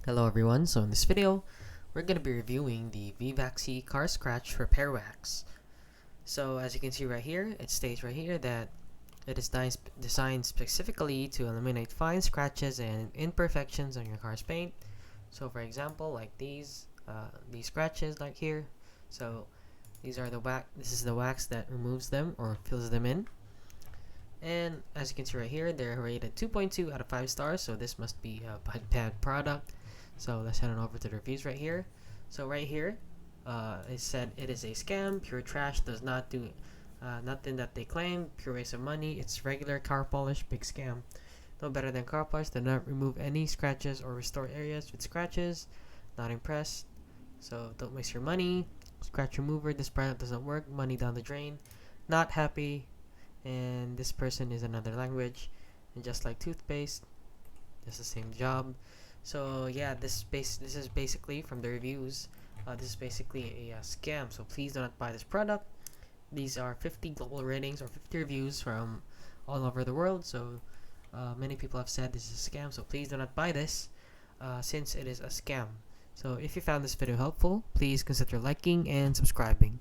Hello everyone, so in this video, we're going to be reviewing the V-Vaxy car scratch repair wax. So as you can see right here, it states right here that it is designed specifically to eliminate fine scratches and imperfections on your car's paint. So for example, like these scratches like here, so these are the wax. This is the wax that removes them or fills them in. And as you can see right here, they're rated 2.2 out of 5 stars, so this must be a bad product. So let's head on over to the reviews right here. So right here, it said it is a scam, pure trash, does not do nothing that they claim, pure waste of money, it's regular car polish, big scam. No better than car polish, does not remove any scratches or restore areas with scratches, not impressed. So don't waste your money, scratch remover, this product doesn't work, money down the drain, not happy, and this person is another language, and just like toothpaste, it's the same job. So yeah, this is basically from the reviews. This is basically a scam. So please do not buy this product. These are 50 global ratings or 50 reviews from all over the world. So many people have said this is a scam. So please do not buy this since it is a scam. So if you found this video helpful, please consider liking and subscribing.